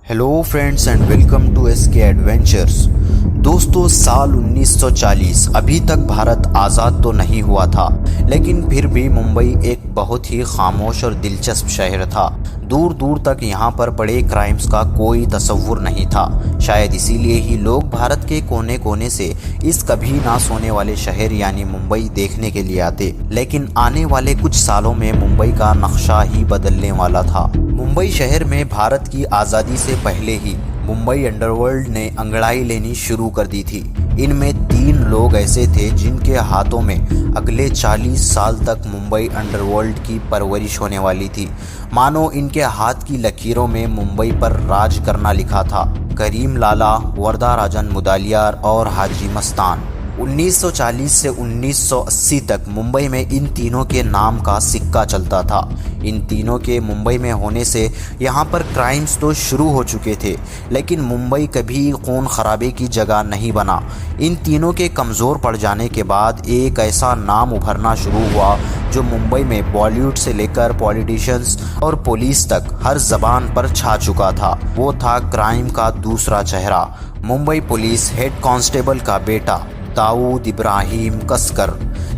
Hello friends and welcome to SK adventures. दोस्तों, साल 1940 अभी तक भारत आज़ाद तो नहीं हुआ था, लेकिन फिर भी मुंबई एक बहुत ही खामोश और दिलचस्प शहर था। दूर दूर तक यहाँ पर बड़े क्राइम्स का कोई तस्वुर नहीं था। शायद इसीलिए ही लोग भारत के कोने कोने से इस कभी ना सोने वाले शहर यानी मुंबई देखने के लिए आते। लेकिन आने वाले कुछ सालों में मुंबई का नक्शा ही बदलने वाला था। मुंबई शहर में भारत की आज़ादी से पहले ही मुंबई अंडरवर्ल्ड ने अंगड़ाई लेनी शुरू कर दी थी। इनमें 3 लोग ऐसे थे जिनके हाथों में अगले 40 साल तक मुंबई अंडरवर्ल्ड की परवरिश होने वाली थी। मानो इनके हाथ की लकीरों में मुंबई पर राज करना लिखा था। करीम लाला, वर्दा राजन मुदालियार और हाजी मस्तान। 1940 से 1980 तक मुंबई में इन तीनों के नाम का सिक्का चलता था। इन तीनों के मुंबई में होने से यहाँ पर क्राइम्स तो शुरू हो चुके थे, लेकिन मुंबई कभी खून खराबे की जगह नहीं बना। इन तीनों के कमज़ोर पड़ जाने के बाद एक ऐसा नाम उभरना शुरू हुआ जो मुंबई में बॉलीवुड से लेकर पॉलिटिशियंस और पुलिस तक हर जबान पर छा चुका था। वो था क्राइम का दूसरा चेहरा, मुंबई पुलिस हेड कांस्टेबल का बेटा दाऊद इब्राहिम कसकर,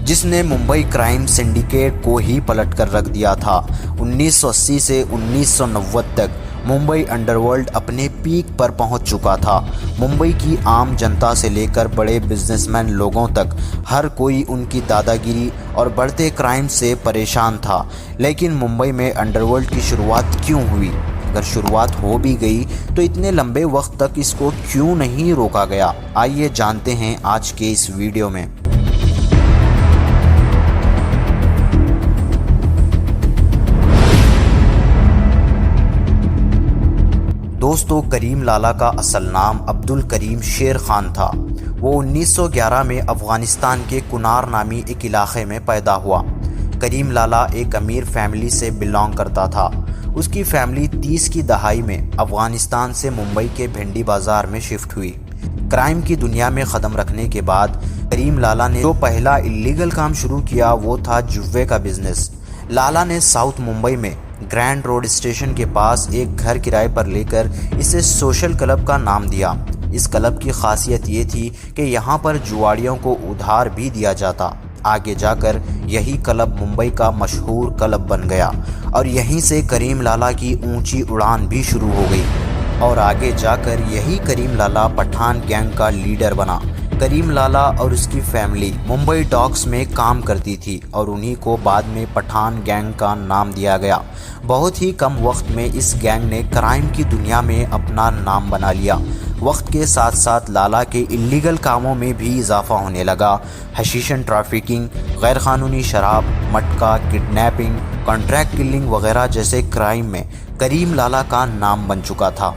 जिसने मुंबई क्राइम सिंडिकेट को ही पलट कर रख दिया था। 1980 से 1990 तक मुंबई अंडरवर्ल्ड अपने पीक पर पहुंच चुका था। मुंबई की आम जनता से लेकर बड़े बिजनेसमैन लोगों तक हर कोई उनकी दादागिरी और बढ़ते क्राइम से परेशान था। लेकिन मुंबई में अंडरवर्ल्ड की शुरुआत क्यों हुई? अगर शुरुआत हो भी गई तो इतने लंबे वक्त तक इसको क्यों नहीं रोका गया? आइए जानते हैं आज के इस वीडियो में। दोस्तों, करीम लाला का असल नाम अब्दुल करीम शेर खान था। वो 1911 में अफ़गानिस्तान के कुनार नामी एक इलाके में पैदा हुआ। करीम लाला एक अमीर फैमिली से बिलोंग करता था। उसकी फैमिली 30 की दहाई में अफ़गानिस्तान से मुंबई के भिंडी बाज़ार में शिफ्ट हुई। क्राइम की दुनिया में क़दम रखने के बाद करीम लाला ने जो पहला इलीगल काम शुरू किया वो था जुए का बिजनेस। लाला ने साउथ मुंबई में ग्रैंड रोड स्टेशन के पास एक घर किराए पर लेकर इसे सोशल क्लब का नाम दिया। इस क्लब की खासियत ये थी कि यहाँ पर जुआड़ियों को उधार भी दिया जाता। आगे जाकर यही क्लब मुंबई का मशहूर क्लब बन गया और यहीं से करीम लाला की ऊंची उड़ान भी शुरू हो गई। और आगे जाकर यही करीम लाला पठान गैंग का लीडर बना। करीम लाला और उसकी फैमिली मुंबई डॉक्स में काम करती थी और उन्हीं को बाद में पठान गैंग का नाम दिया गया। बहुत ही कम वक्त में इस गैंग ने क्राइम की दुनिया में अपना नाम बना लिया। वक्त के साथ साथ लाला के इलीगल कामों में भी इजाफा होने लगा। हशीशन ट्रैफिकिंग, गैरकानूनी शराब, मटका, किडनैपिंग, कॉन्ट्रैक्ट किलिंग वगैरह जैसे क्राइम में करीम लाला का नाम बन चुका था।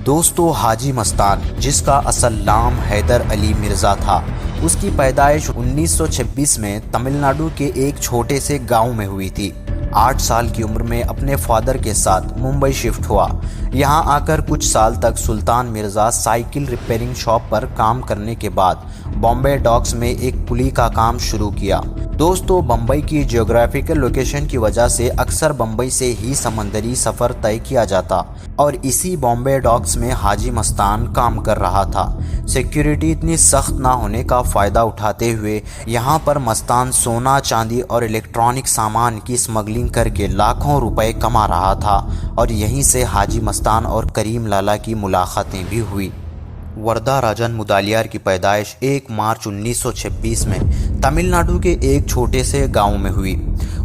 दोस्तों, हाजी मस्तान, जिसका असल नाम हैदर अली मिर्ज़ा था, उसकी पैदाइश 1926 में तमिलनाडु के एक छोटे से गांव में हुई थी। 8 साल की उम्र में अपने फादर के साथ मुंबई शिफ्ट हुआ। यहाँ आकर कुछ साल तक सुल्तान मिर्ज़ा साइकिल रिपेयरिंग शॉप पर काम करने के बाद बॉम्बे डॉक्स में एक कुली का काम शुरू किया। दोस्तों, बम्बई की जियोग्राफिकल लोकेशन की वजह से अक्सर बम्बई से ही समंदरी सफ़र तय किया जाता और इसी बॉम्बे डॉक्स में हाजी मस्तान काम कर रहा था। सिक्योरिटी इतनी सख्त ना होने का फ़ायदा उठाते हुए यहाँ पर मस्तान सोना, चांदी और इलेक्ट्रॉनिक सामान की स्मगलिंग करके लाखों रुपए कमा रहा था और यहीं से हाजी मस्तान और करीम लाला की मुलाकातें भी हुई। वर्दा राजन मुदालियार की पैदाइश 1 मार्च 1926 में तमिलनाडु के एक छोटे से गांव में हुई।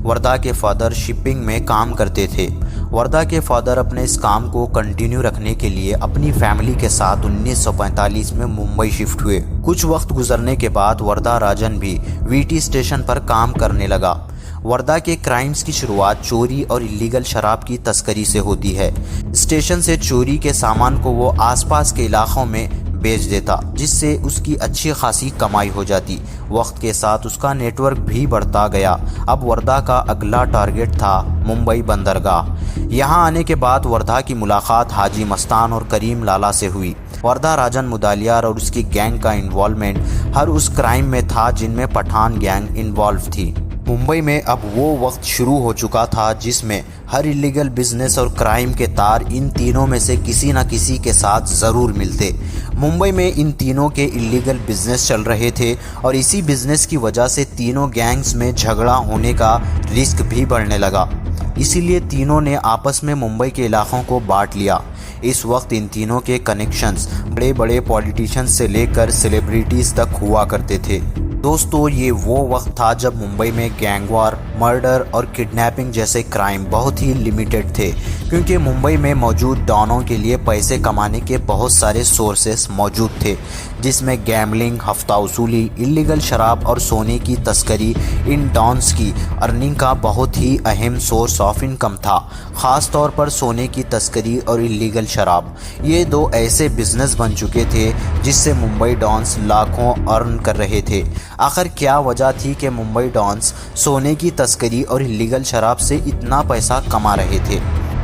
वर्दा के फादर शिपिंग में काम करते थे। वर्दा के फादर अपने इस काम को कंटिन्यू रखने के लिए अपनी फैमिली के साथ 1945 में मुंबई शिफ्ट हुए। कुछ वक्त गुजरने के बाद वर्दा राजन भी वीटी स्टेशन पर काम करने लगा। वर्दा के क्राइम्स की शुरुआत चोरी और इलीगल शराब की तस्करी से होती है। स्टेशन से चोरी के सामान को वो आसपास के इलाकों में बेच देता, जिससे उसकी अच्छी खासी कमाई हो जाती। वक्त के साथ उसका नेटवर्क भी बढ़ता गया। अब वर्दा का अगला टारगेट था मुंबई बंदरगाह। यहाँ आने के बाद वर्दा की मुलाकात हाजी मस्तान और करीम लाला से हुई। वर्दा राजन मुदालियार और उसकी गैंग का इन्वॉल्वमेंट हर उस क्राइम में था जिनमें पठान गैंग इन्वॉल्व थी। मुंबई में अब वो वक्त शुरू हो चुका था जिसमें हर इलीगल बिजनेस और क्राइम के तार इन तीनों में से किसी न किसी के साथ ज़रूर मिलते। मुंबई में इन तीनों के इलीगल बिजनेस चल रहे थे और इसी बिजनेस की वजह से तीनों गैंग्स में झगड़ा होने का रिस्क भी बढ़ने लगा। इसीलिए तीनों ने आपस में मुंबई के इलाकों को बांट लिया। इस वक्त इन तीनों के कनेक्शंस बड़े बड़े पॉलिटिशियंस से लेकर सेलिब्रिटीज़ तक हुआ करते थे। दोस्तों, ये वो वक्त था जब मुंबई में गैंगवार, मर्डर और किडनैपिंग जैसे क्राइम बहुत ही लिमिटेड थे, क्योंकि मुंबई में मौजूद डॉनों के लिए पैसे कमाने के बहुत सारे सोर्सेस मौजूद थे, जिसमें गैम्बलिंग, हफ्ता वसूली, इलीगल शराब और सोने की तस्करी इन डॉन्स की अर्निंग का बहुत ही अहम सोर्स ऑफ इनकम था। ख़ास तौर पर सोने की तस्करी और इलीगल शराब, ये दो ऐसे बिजनेस बन चुके थे जिससे मुंबई डॉन्स लाखों अर्न कर रहे थे। आखिर क्या वजह थी कि मुंबई डॉन्स सोने की तस्करी और इलीगल शराब से इतना पैसा कमा रहे थे?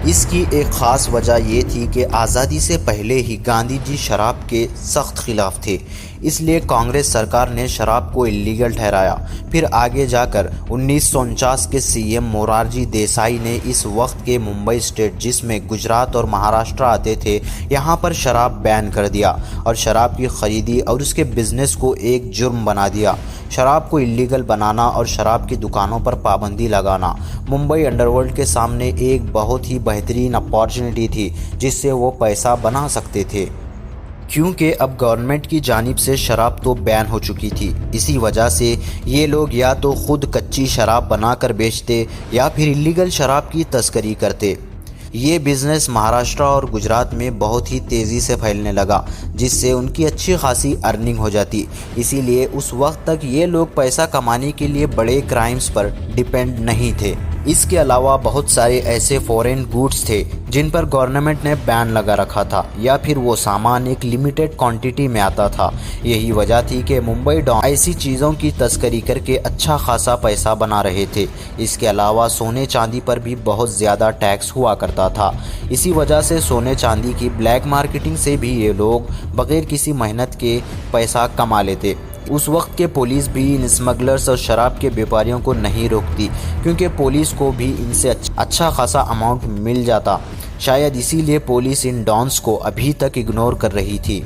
इसकी एक ख़ास वजह ये थी कि आज़ादी से पहले ही गांधी जी शराब के सख्त खिलाफ थे, इसलिए कांग्रेस सरकार ने शराब को इलीगल ठहराया। फिर आगे जाकर 1949 के सीएम मोरारजी देसाई ने इस वक्त के मुंबई स्टेट, जिसमें गुजरात और महाराष्ट्र आते थे, यहाँ पर शराब बैन कर दिया और शराब की खरीदी और उसके बिजनेस को एक जुर्म बना दिया। शराब को इलीगल बनाना और शराब की दुकानों पर पाबंदी लगाना मुंबई अंडरवर्ल्ड के सामने एक बहुत ही बेहतरीन अपॉर्चुनिटी थी जिससे वो पैसा बना सकते थे, क्योंकि अब गवर्नमेंट की जानिब से शराब तो बैन हो चुकी थी। इसी वजह से ये लोग या तो खुद कच्ची शराब बनाकर बेचते या फिर इलीगल शराब की तस्करी करते। ये बिज़नेस महाराष्ट्र और गुजरात में बहुत ही तेज़ी से फैलने लगा, जिससे उनकी अच्छी खासी अर्निंग हो जाती। इसीलिए उस वक्त तक ये लोग पैसा कमाने के लिए बड़े क्राइम्स पर डिपेंड नहीं थे। इसके अलावा बहुत सारे ऐसे फॉरेन गुड्स थे जिन पर गवर्नमेंट ने बैन लगा रखा था, या फिर वो सामान एक लिमिटेड क्वांटिटी में आता था। यही वजह थी कि मुंबई डॉन ऐसी चीज़ों की तस्करी करके अच्छा खासा पैसा बना रहे थे। इसके अलावा सोने चांदी पर भी बहुत ज़्यादा टैक्स हुआ करता था। इसी वजह से सोने चांदी की ब्लैक मार्केटिंग से भी ये लोग बग़ैर किसी मेहनत के पैसा कमा लेते। उस वक्त के पुलिस भी इन स्मगलर्स और शराब के व्यापारियों को नहीं रोकती, क्योंकि पुलिस को भी इनसे अच्छा खासा अमाउंट मिल जाता। शायद इसीलिए पुलिस इन डॉन्स को अभी तक इग्नोर कर रही थी।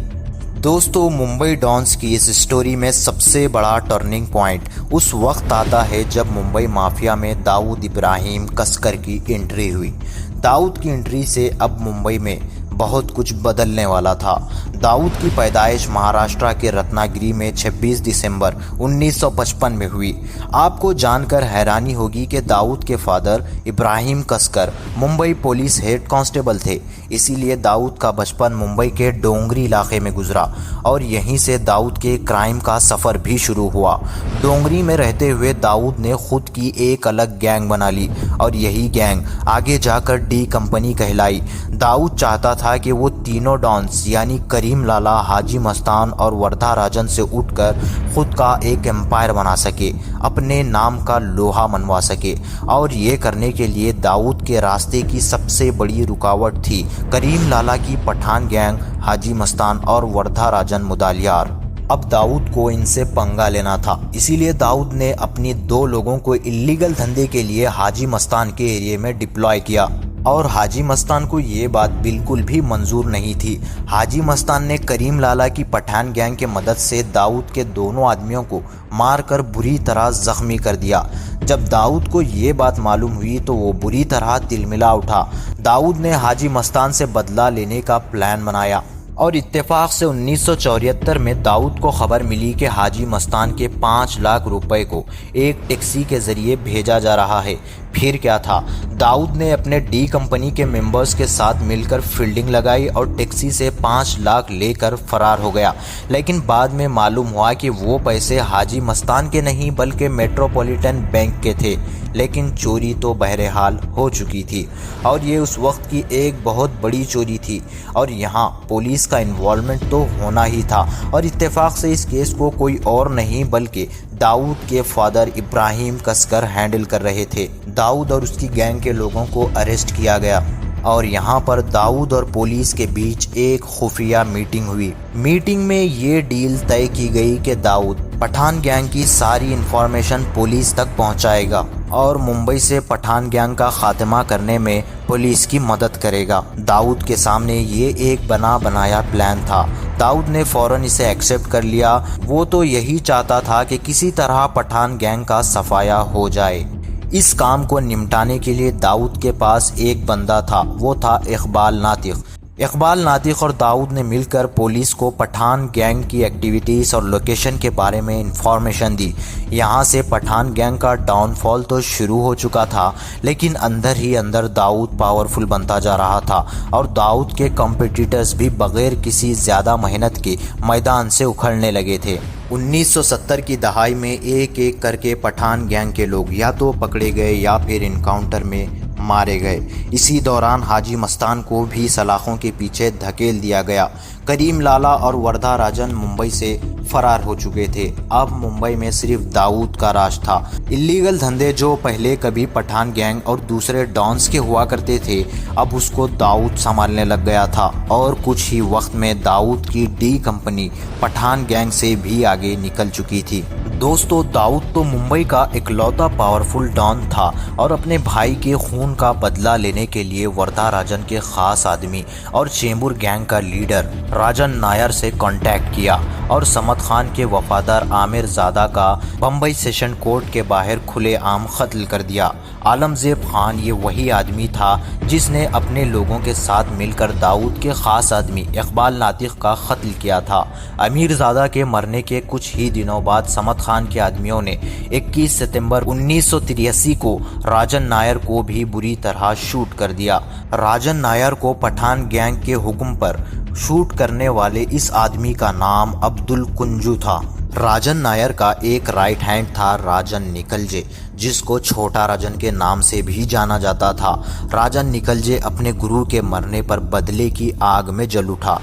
दोस्तों, मुंबई डॉन्स की इस स्टोरी में सबसे बड़ा टर्निंग पॉइंट उस वक्त आता है जब मुंबई माफिया में दाऊद इब्राहिम कसकर की एंट्री हुई। दाऊद की एंट्री से अब मुंबई में बहुत कुछ बदलने वाला था। दाऊद की पैदाइश महाराष्ट्र के रत्नागिरी में 26 दिसंबर 1955 में हुई। आपको जानकर हैरानी होगी कि दाऊद के फादर इब्राहिम कसकर मुंबई पुलिस हेड कांस्टेबल थे। इसीलिए दाऊद का बचपन मुंबई के डोंगरी इलाके में गुजरा और यहीं से दाऊद के क्राइम का सफ़र भी शुरू हुआ। डोंगरी में रहते हुए दाऊद ने खुद की एक अलग गैंग बना ली और यही गैंग आगे जाकर डी कंपनी कहलाई। दाऊद चाहता था कि वो तीनों डॉन्स यानी करीम लाला, हाजी मस्तान और वर्धा राजन से उठकर खुद का एक एम्पायर बना सके, अपने नाम का लोहा मनवा सके। और ये करने के लिए दाऊद के रास्ते की सबसे बड़ी रुकावट थी करीम लाला की पठान गैंग, हाजी मस्तान और वर्धा राजन मुदालियार। अब दाऊद को इनसे पंगा लेना था, इसीलिए दाऊद ने अपनी 2 लोगों को इलीगल धंधे के लिए हाजी मस्तान के एरिया में डिप्लॉय किया और हाजी मस्तान को ये बात बिल्कुल भी मंजूर नहीं थी। हाजी मस्तान ने करीम लाला की पठान गैंग के मदद से दाऊद के दोनों आदमियों को मारकर बुरी तरह जख्मी कर दिया। जब दाऊद को ये बात मालूम हुई तो वो बुरी तरह तिलमिला उठा। दाऊद ने हाजी मस्तान से बदला लेने का प्लान बनाया और इत्तेफाक से 1974 में दाऊद को खबर मिली कि हाजी मस्तान के 5 लाख रुपए को एक टैक्सी के ज़रिए भेजा जा रहा है। फिर क्या था, दाऊद ने अपने डी कंपनी के मेंबर्स के साथ मिलकर फील्डिंग लगाई और टैक्सी से 5 लाख लेकर फरार हो गया। लेकिन बाद में मालूम हुआ कि वो पैसे हाजी मस्तान के नहीं बल्कि मेट्रोपॉलिटन बैंक के थे। लेकिन चोरी तो बहरहाल हो चुकी थी और ये उस वक्त की एक बहुत बड़ी चोरी थी और यहाँ पुलिस का इन्वॉल्वमेंट तो होना ही था। और इत्तेफाक से इस केस को कोई और नहीं बल्कि दाऊद के फादर इब्राहिम कसकर हैंडल कर रहे थे। दाऊद और उसकी गैंग के लोगों को अरेस्ट किया गया और यहाँ पर दाऊद और पुलिस के बीच एक खुफिया मीटिंग हुई। मीटिंग में ये डील तय की गई कि दाऊद पठान गैंग की सारी इंफॉर्मेशन पुलिस तक पहुंचाएगा और मुंबई से पठान गैंग का खात्मा करने में पुलिस की मदद करेगा। दाऊद के सामने ये एक बना बनाया प्लान था। दाऊद ने फौरन इसे एक्सेप्ट कर लिया। वो तो यही चाहता था कि किसी तरह पठान गैंग का सफाया हो जाए। इस काम को निपटाने के लिए दाऊद के पास एक बंदा था, वो था इकबाल नातिक। इकबाल नातिक और दाऊद ने मिलकर पुलिस को पठान गैंग की एक्टिविटीज़ और लोकेशन के बारे में इंफॉर्मेशन दी। यहाँ से पठान गैंग का डाउनफॉल तो शुरू हो चुका था, लेकिन अंदर ही अंदर दाऊद पावरफुल बनता जा रहा था और दाऊद के कॉम्पिटिटर्स भी बगैर किसी ज़्यादा मेहनत के मैदान से उखड़ने लगे थे। 1970 की दहाई में एक एक करके पठान गैंग के लोग या तो पकड़े गए या फिर इनकाउंटर में मारे गए। इसी दौरान हाजी मस्तान को भी सलाखों के पीछे धकेल दिया गया। करीम लाला और वर्धा राजन मुंबई से फरार हो चुके थे। अब मुंबई में सिर्फ दाऊद का राज था। इलीगल धंधे जो पहले कभी पठान गैंग और दूसरे डॉन्स के हुआ करते थे, अब उसको दाऊद संभालने लग गया था और कुछ ही वक्त में दाऊद की डी कंपनी पठान गैंग से भी आगे निकल चुकी थी। दोस्तों, दाऊद तो मुंबई का इकलौता पावरफुल डॉन था और अपने भाई के खून का बदला लेने के लिए वर्धा राजन के खास आदमी और चेंबूर गैंग का लीडर राजन नायर से कांटेक्ट किया और समद खान के वफादार आमिर ज़ादा का बम्बई सेशन कोर्ट के बाहर खुलेआम कत्ल कर दिया। आलमजेब खान ये वही आदमी था जिसने अपने लोगों के साथ मिलकर दाऊद के खास आदमी इकबाल नातिक का कत्ल किया था। अमीर ज़ादा के मरने के कुछ ही दिनों बाद समद खान के आदमियों ने 21 सितंबर 1983 को राजन नायर को भी बुरी तरह शूट कर दिया। राजन नायर को पठान गैंग के हुक्म पर शूट करने वाले इस आदमी का नाम अब्दुल कुंजू था। राजन नायर का एक राइट हैंड था राजन निकलजे, जिसको छोटा राजन के नाम से भी जाना जाता था। राजन निकलजे अपने गुरु के मरने पर बदले की आग में जल उठा।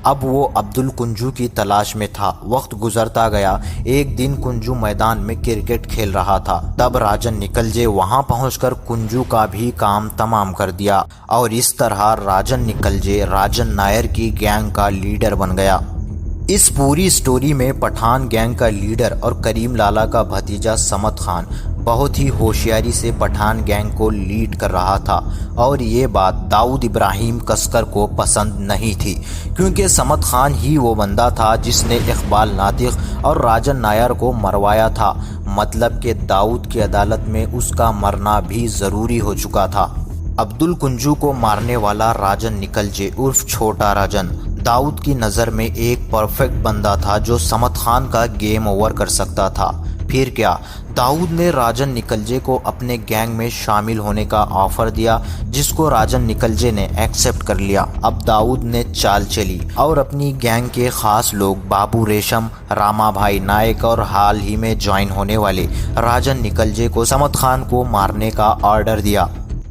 अब वो अब्दुल कुंजू की तलाश में था। वक्त गुजरता गया। एक दिन कुंजू मैदान में क्रिकेट खेल रहा था। तब राजन निकलजे वहां पहुंचकर कुंजू का भी काम तमाम कर दिया और इस तरह राजन निकलजे राजन नायर की गैंग का लीडर बन गया। इस पूरी स्टोरी में पठान गैंग का लीडर और करीम लाला का भतीजा समद खान बहुत ही होशियारी से पठान गैंग को लीड कर रहा था और ये बात दाऊद इब्राहिम कसकर को पसंद नहीं थी, क्योंकि समद खान ही वो बंदा था जिसने इकबाल नातिक और राजन नायर को मरवाया था। मतलब कि दाऊद की अदालत में उसका मरना भी ज़रूरी हो चुका था। अब्दुल कुंजू को मारने वाला राजन निकलजे उर्फ छोटा राजन दाऊद की नज़र में एक परफेक्ट बंदा था जो समद खान का गेम ओवर कर सकता था। फिर क्या, दाऊद ने राजन निकलजे को अपने गैंग में शामिल होने का ऑफर दिया, जिसको राजन निकलजे ने एक्सेप्ट कर लिया। अब दाऊद ने चाल चली और अपनी गैंग के खास लोग बाबू रेशम, रामा भाई नायक और हाल ही में ज्वाइन होने वाले राजन निकलजे को समद खान को मारने का ऑर्डर दिया।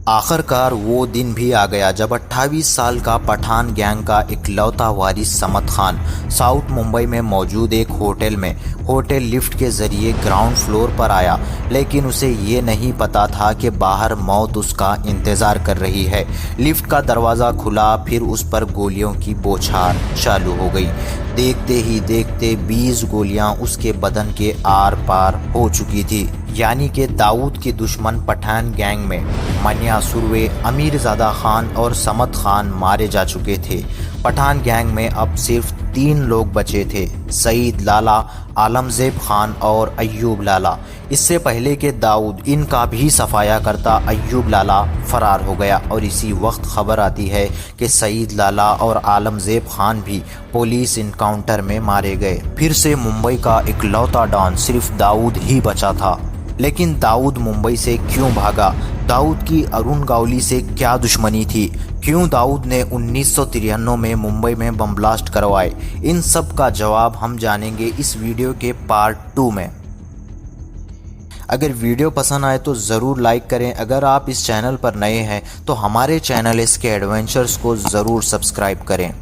आखिरकार वो दिन भी आ गया जब 28 साल का पठान गैंग का इकलौता वारिस समद खान साउथ मुंबई में मौजूद एक होटल में होटल लिफ्ट के जरिए ग्राउंड फ्लोर पर आया, लेकिन उसे ये नहीं पता था कि बाहर मौत उसका इंतज़ार कर रही है। लिफ्ट का दरवाज़ा खुला, फिर उस पर गोलियों की बौछार चालू हो गई। देखते ही देखते 20 गोलियां उसके बदन के आर पार हो चुकी थी। यानी कि दाऊद के दुश्मन पठान गैंग में मनिया सुरवे, अमीर ज़ादा खान और समद खान मारे जा चुके थे। पठान गैंग में अब सिर्फ 3 लोग बचे थे, सईद लाला, आलमजेब खान और अय्यूब लाला। इससे पहले कि दाऊद इनका भी सफाया करता, अय्यूब लाला फरार हो गया और इसी वक्त खबर आती है कि सईद लाला और आलमजेब खान भी पुलिस इनकाउंटर में मारे गए। फिर से मुंबई का इकलौता डॉन सिर्फ दाऊद ही बचा था। लेकिन दाऊद मुंबई से क्यों भागा? दाऊद की अरुण गावली से क्या दुश्मनी थी? क्यों दाऊद ने 1993 में मुंबई में बम ब्लास्ट करवाए? इन सब का जवाब हम जानेंगे इस वीडियो के पार्ट 2 में। अगर वीडियो पसंद आए तो ज़रूर लाइक करें। अगर आप इस चैनल पर नए हैं तो हमारे चैनल इसके एडवेंचर्स को ज़रूर सब्सक्राइब करें।